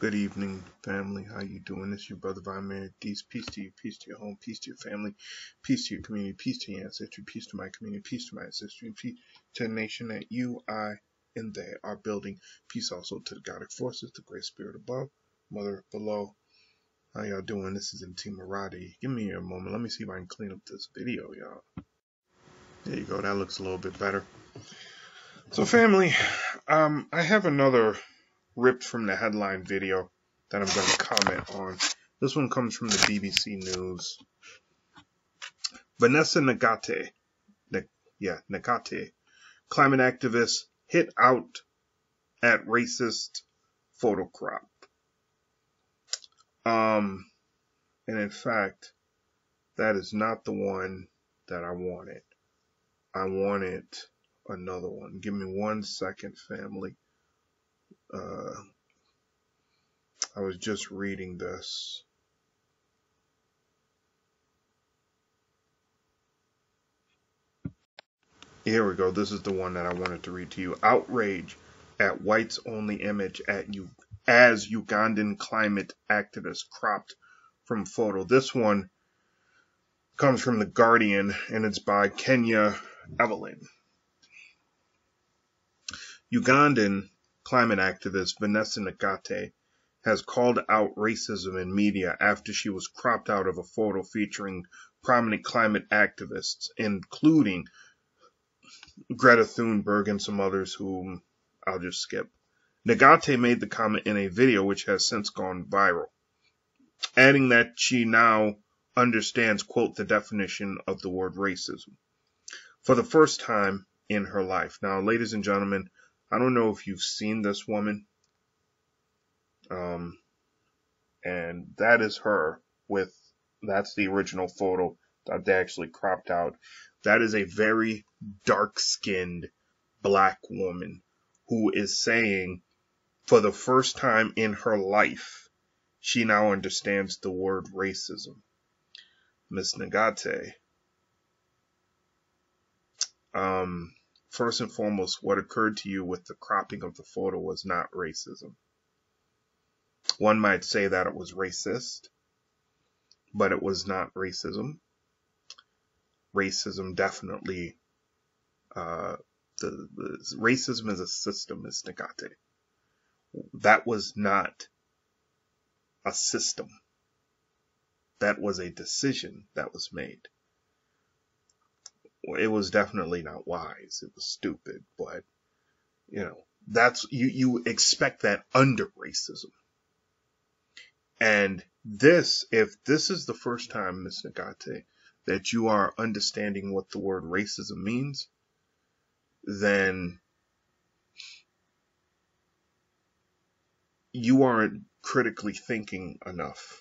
Good evening, family. How you doing? This is your brother Environmentalism. Peace to you, peace to your home, peace to your family, peace to your community, peace to your ancestry, peace to my community, peace to my ancestry, and peace to the nation that you, I, and they are building. Peace also to the Goddic forces, the great spirit above, mother below. How y'all doing? This is Team Maradi. Give me a moment. Let me see if I can clean up this video, y'all. There you go. That looks a little bit better. So, family, I have another ripped from the headline video that I'm going to comment on. This one comes from the BBC News. Vanessa Nakate, Nakate, climate activist, hit out at racist photo crop. And in fact, that is not the one that I wanted. I wanted another one. Give me 1 second, family. I was just reading this. Here we go. This is the one that I wanted to read to you. Outrage at whites only image as Ugandan climate activist cropped from photo. This one comes from The Guardian and it's by Kenya Evelyn. Ugandan climate activist Vanessa Nakate has called out racism in media after she was cropped out of a photo featuring prominent climate activists, including Greta Thunberg and some others whom I'll just skip. Nakate made the comment in a video which has since gone viral, adding that she now understands, quote, the definition of the word racism for the first time in her life. Now, ladies and gentlemen, I don't know if you've seen this woman, and that is her that's the original photo that they actually cropped out. That is a very dark-skinned black woman who is saying for the first time in her life, she now understands the word racism. Miss Nakate, first and foremost, what occurred to you with the cropping of the photo was not racism. One might say that it was racist, but it was not racism. Racism definitely, racism is a system, Miss Nakate. That was not a system. That was a decision that was made. It was definitely not wise. It was stupid, but that's you expect that under racism. And if this is the first time, Ms. Nakate, that you are understanding what the word racism means, then you aren't critically thinking enough.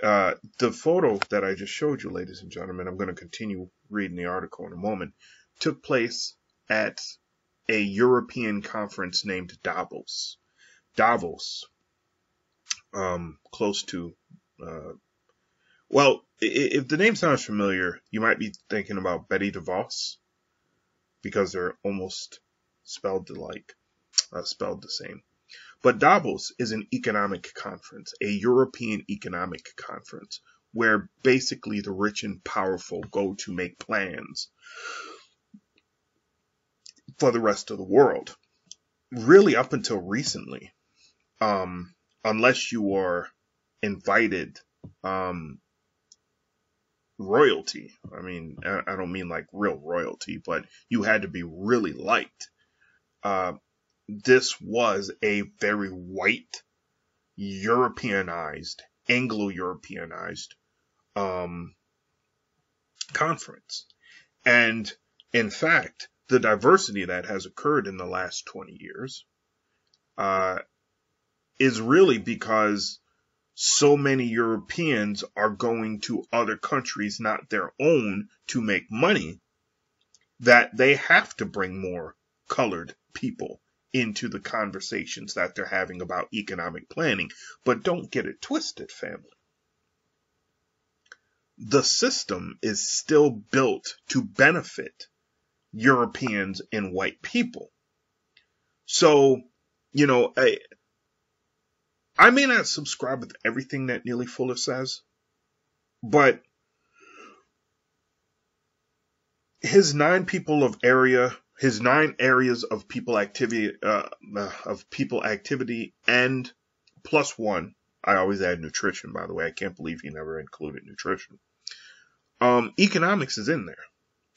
The photo that I just showed you, ladies and gentlemen, I'm going to continue reading the article in a moment, took place at a European conference named Davos. Davos, close to, well, if the name sounds familiar, you might be thinking about Betty DeVos, because they're almost spelled the same. But Davos is an economic conference, a European economic conference, where basically the rich and powerful go to make plans for the rest of the world. Really, up until recently, unless you are invited royalty. I mean, I don't mean like real royalty, but you had to be really liked. This was a very white, Europeanized, Anglo-Europeanized conference. And in fact, the diversity that has occurred in the last 20 years is really because so many Europeans are going to other countries, not their own, to make money, that they have to bring more colored people into the conversations that they're having about economic planning. But don't get it twisted, family. The system is still built to benefit Europeans and white people. So, I may not subscribe with everything that Neely Fuller says, but his 9 areas of people activity, and +1. I always add nutrition, by the way. I can't believe he never included nutrition. Economics is in there.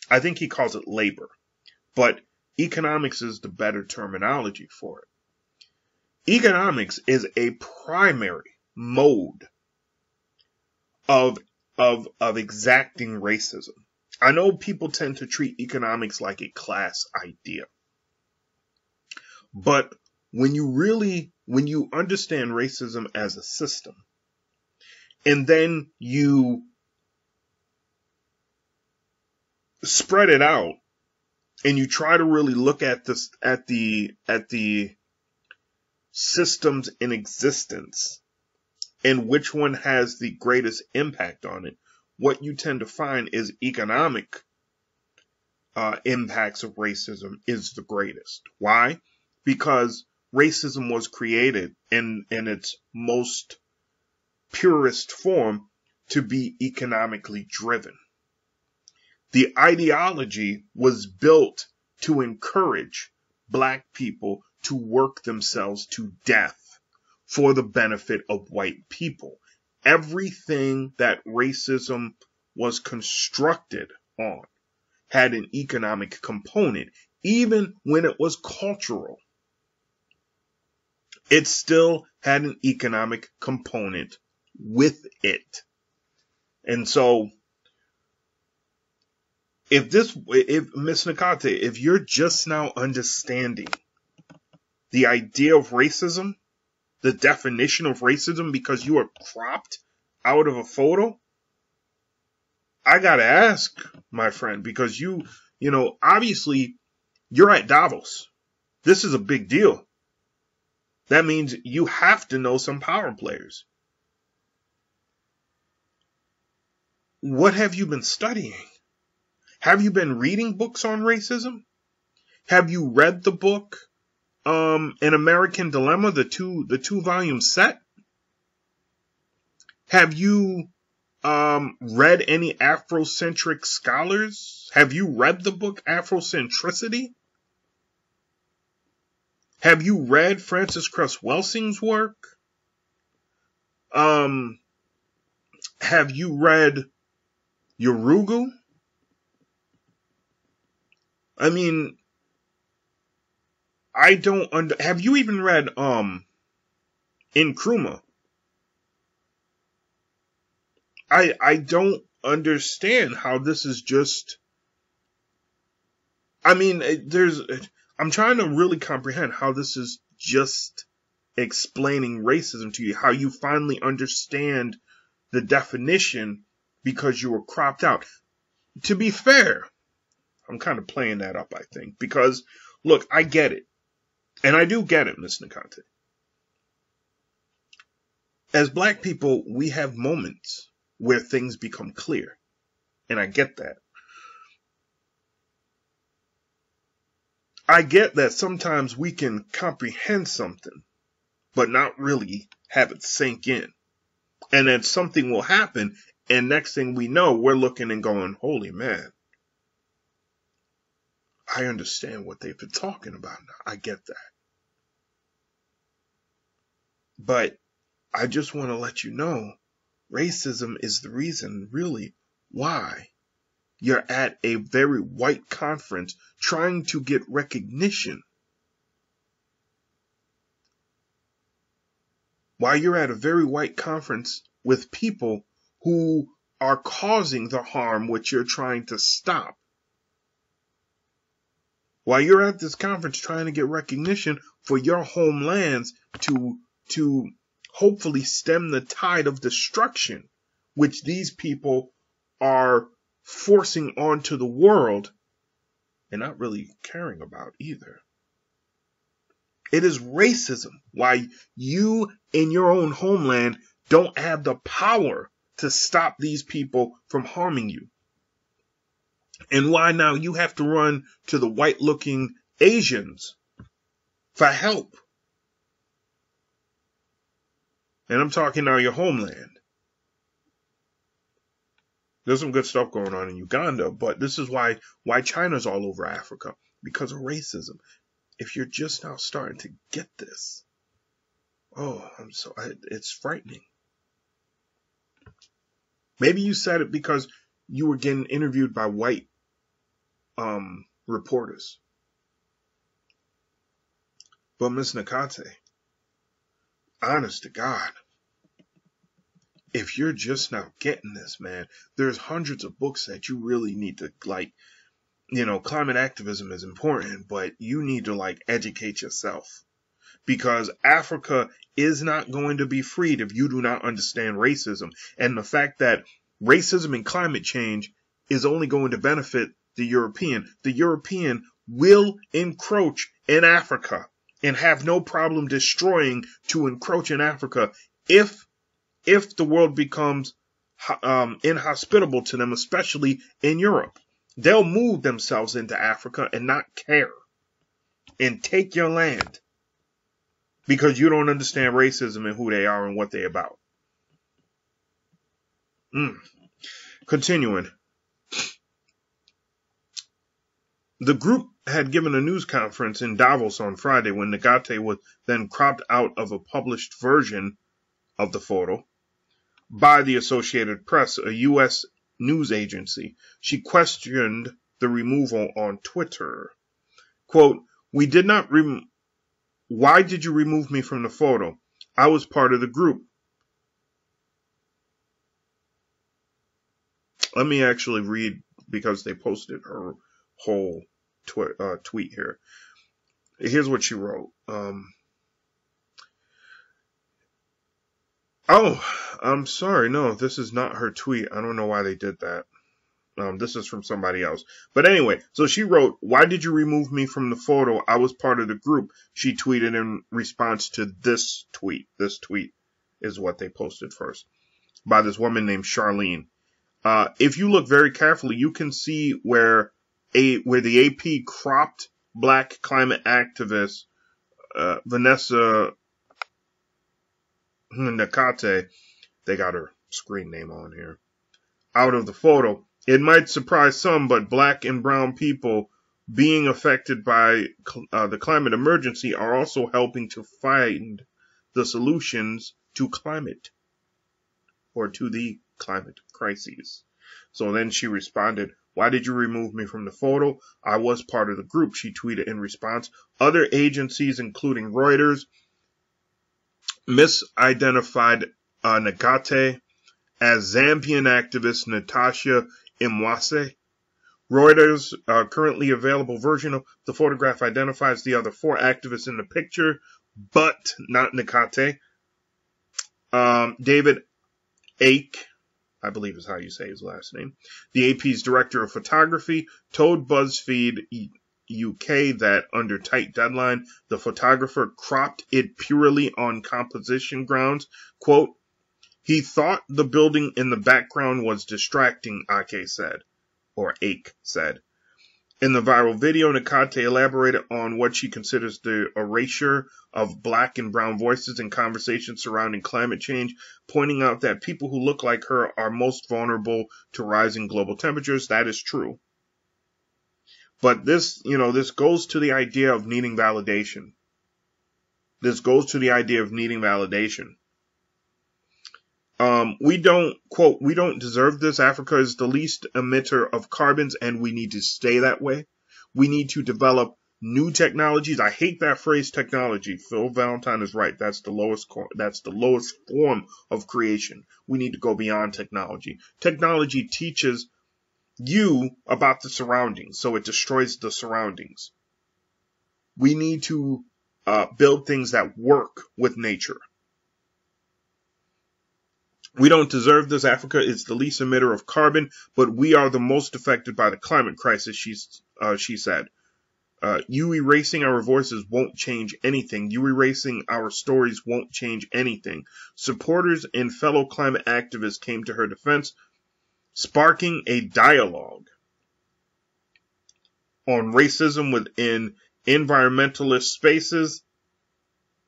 I think he calls it labor, but economics is the better terminology for it. Economics is a primary mode of exacting racism. I know people tend to treat economics like a class idea, but when you understand racism as a system, and then you spread it out, and you try to really look at this at the systems in existence and which one has the greatest impact on it, what you tend to find is economic impacts of racism is the greatest. Why? Because racism was created in its most purest form to be economically driven. The ideology was built to encourage black people to work themselves to death for the benefit of white people. Everything that racism was constructed on had an economic component. Even when it was cultural, it still had an economic component with it. And so, if Miss Nakate, if you're just now understanding the idea of racism, the definition of racism because you are cropped out of a photo, I gotta ask, my friend, because you know, obviously you're at Davos. This is a big deal. That means you have to know some power players. What have you been studying? Have you been reading books on racism? Have you read the book, An American Dilemma, the two volume set? Have you read any Afrocentric scholars? Have you read the book Afrocentricity? Have you read Francis Cress Welsing's work? Have you read Yorugu? I mean, have you even read Nkrumah? I don't understand how this is just, I mean, I'm trying to really comprehend how this is just explaining racism to you, how you finally understand the definition because you were cropped out. To be fair, I'm kind of playing that up, I think, because, look, I get it. And I do get it, Miss Nakate. As black people, we have moments where things become clear. And I get that. I get that sometimes we can comprehend something, but not really have it sink in. And then something will happen, and next thing we know, we're looking and going, holy man, I understand what they've been talking about now. I get that. But I just want to let you know, racism is the reason, really, why you're at a very white conference trying to get recognition. Why you're at a very white conference with people who are causing the harm which you're trying to stop. While you're at this conference trying to get recognition for your homelands to hopefully stem the tide of destruction which these people are forcing onto the world and not really caring about either. It is racism why you in your own homeland don't have the power to stop these people from harming you. And why now you have to run to the white-looking Asians for help. And I'm talking now your homeland. There's some good stuff going on in Uganda, but this is why China's all over Africa, because of racism. If you're just now starting to get this, it's frightening. Maybe you said it because you were getting interviewed by white reporters. But Miss Nakate, honest to God, if you're just now getting this, man, there's hundreds of books that you really need to, like, you know, climate activism is important, but you need to, like, educate yourself. Because Africa is not going to be freed if you do not understand racism. And the fact that racism and climate change is only going to benefit the European. The European will encroach in Africa and have no problem destroying to encroach in Africa if the world becomes inhospitable to them, especially in Europe. They'll move themselves into Africa and not care and take your land because you don't understand racism and who they are and what they're about. Continuing. The group had given a news conference in Davos on Friday when Nakate was then cropped out of a published version of the photo by the Associated Press, a U.S. news agency. She questioned the removal on Twitter. Quote, "We did not Why did you remove me from the photo? I was part of the group." Let me actually read because they posted her whole tweet here. Here's what she wrote. Oh, I'm sorry. No, this is not her tweet. I don't know why they did that. This is from somebody else. But anyway, so she wrote, "Why did you remove me from the photo? I was part of the group." She tweeted in response to this tweet. This tweet is what they posted first by this woman named Charlene. If you look very carefully, you can see where the AP cropped black climate activist Vanessa Nakate, they got her screen name on here, out of the photo. It might surprise some, but black and brown people being affected by the climate emergency are also helping to find the solutions to climate, or to the climate crises. So then she responded, "Why did you remove me from the photo? I was part of the group," she tweeted in response. Other agencies, including Reuters, misidentified Nakate as Zambian activist Natasha Imwase. Reuters' currently available version of the photograph identifies the other 4 activists in the picture, but not Nakate. David Ake, I believe is how you say his last name, the AP's director of photography, told BuzzFeed UK that under tight deadline, the photographer cropped it purely on composition grounds. Quote, "He thought the building in the background was distracting," Ake said. In the viral video, Nakate elaborated on what she considers the erasure of black and brown voices in conversations surrounding climate change, pointing out that people who look like her are most vulnerable to rising global temperatures. That is true. But this goes to the idea of needing validation. We don't deserve this. Africa is the least emitter of carbons, and we need to stay that way. We need to develop new technologies. I hate that phrase, technology. Phil Valentine is right. That's the lowest form of creation. We need to go beyond technology. Technology teaches you about the surroundings, so it destroys the surroundings. We need to build things that work with nature. We don't deserve this. Africa is the least emitter of carbon, but we are the most affected by the climate crisis, she said. You erasing our voices won't change anything. You erasing our stories won't change anything. Supporters and fellow climate activists came to her defense, sparking a dialogue on racism within environmentalist spaces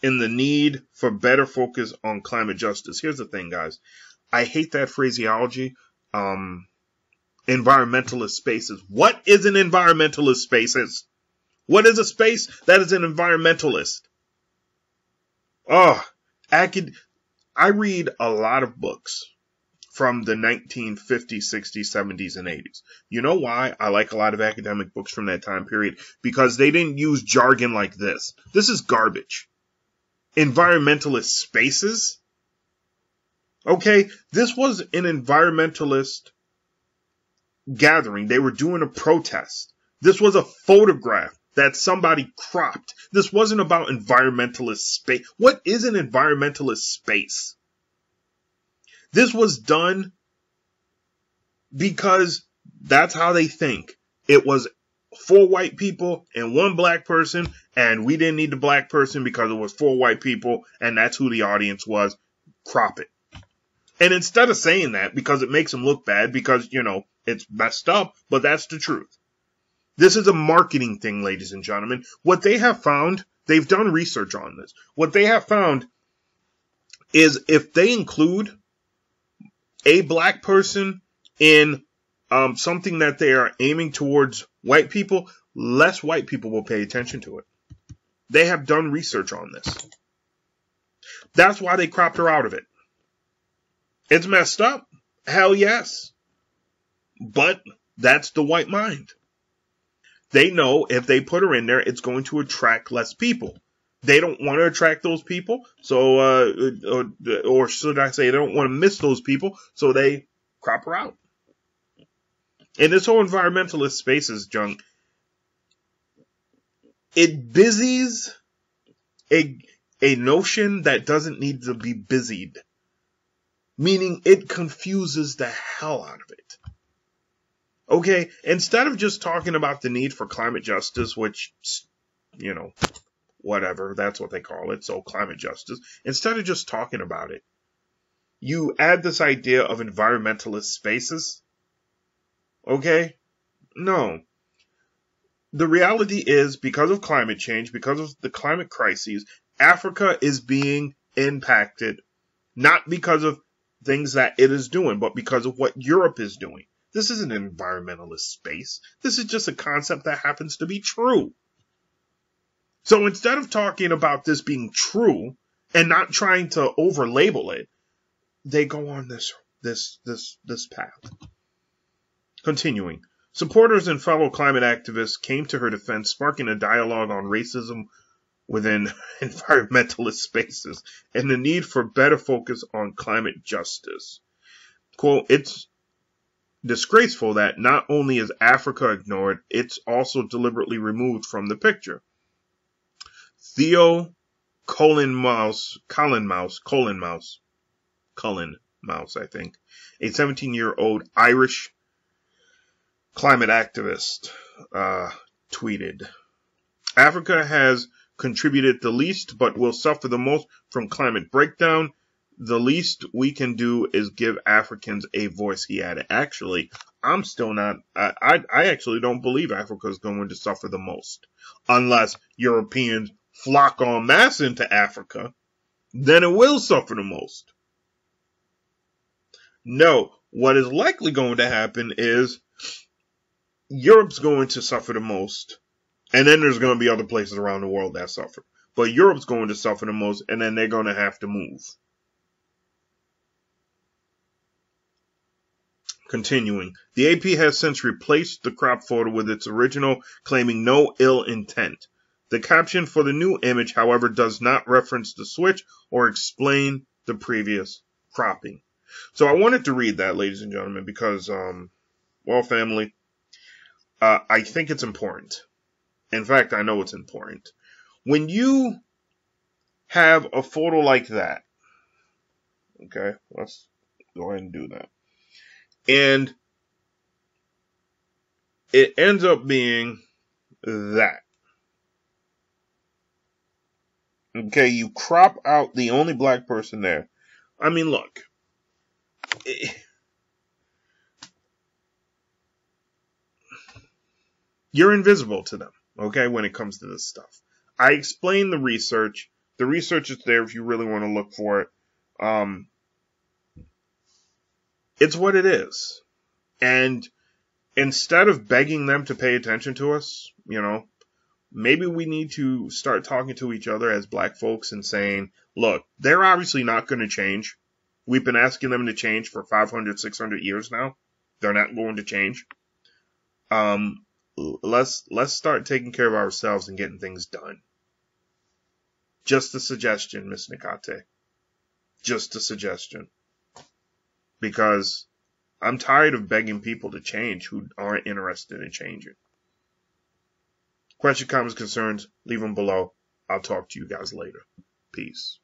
in the need for better focus on climate justice. Here's the thing, guys. I hate that phraseology. Environmentalist spaces. What is an environmentalist spaces? What is a space that is an environmentalist? Oh, I read a lot of books from the 1950s, 60s, 70s, and 80s. You know why I like a lot of academic books from that time period? Because they didn't use jargon like this. This is garbage. Environmentalist spaces? Okay, this was an environmentalist gathering. They were doing a protest. This was a photograph that somebody cropped. This wasn't about environmentalist space. What is an environmentalist space? This was done because that's how they think. It was 4 white people and 1 black person, and we didn't need the black person because it was 4 white people, and that's who the audience was. Crop it. And instead of saying that, because it makes them look bad, because, it's messed up, but that's the truth. This is a marketing thing, ladies and gentlemen. What they have found, they've done research on this. What they have found is if they include a black person in something that they are aiming towards white people, less white people will pay attention to it. They have done research on this. That's why they cropped her out of it. It's messed up. Hell yes. But that's the white mind. They know if they put her in there, it's going to attract less people. They don't want to attract those people, so or should I say, they don't want to miss those people, so they crop her out. And this whole environmentalist spaces junk, it busies a notion that doesn't need to be busied, meaning it confuses the hell out of it. Okay, instead of just talking about the need for climate justice, which, whatever, that's what they call it, so climate justice, instead of just talking about it, you add this idea of environmentalist spaces. Okay? No. The reality is, because of climate change, because of the climate crises, Africa is being impacted, not because of things that it is doing, but because of what Europe is doing. This isn't an environmentalist space. This is just a concept that happens to be true. So instead of talking about this being true and not trying to over-label it, they go on this path. Continuing. Supporters and fellow climate activists came to her defense, sparking a dialogue on racism within environmentalist spaces and the need for better focus on climate justice. Quote, it's disgraceful that not only is Africa ignored, it's also deliberately removed from the picture. Theo Colin Mouse, I think, a 17-year-old Irish climate activist, tweeted, Africa has contributed the least but will suffer the most from climate breakdown. The least we can do is give Africans a voice, he added. Actually, I'm still not, I actually don't believe Africa is going to suffer the most. Unless Europeans flock en masse into Africa, then it will suffer the most. No, what is likely going to happen is Europe's going to suffer the most, and then there's going to be other places around the world that suffer. But Europe's going to suffer the most, and then they're going to have to move. Continuing, the AP has since replaced the crop photo with its original, claiming no ill intent. The caption for the new image, however, does not reference the switch or explain the previous cropping. So I wanted to read that, ladies and gentlemen, because, family, I think it's important. In fact, I know it's important. When you have a photo like that, okay, let's go ahead and do that. And it ends up being that. Okay, you crop out the only black person there. I mean, look. You're invisible to them, okay, when it comes to this stuff. I explained the research The research is there if you really want to look for it. It's what it is. And instead of begging them to pay attention to us, maybe we need to start talking to each other as black folks and saying, look, they're obviously not going to change. We've been asking them to change for 500, 600 years now. They're not going to change. Let's start taking care of ourselves and getting things done. Just a suggestion, Miss Nakate. Just a suggestion. Because I'm tired of begging people to change who aren't interested in changing. Question, comments, concerns, leave them below. I'll talk to you guys later. Peace.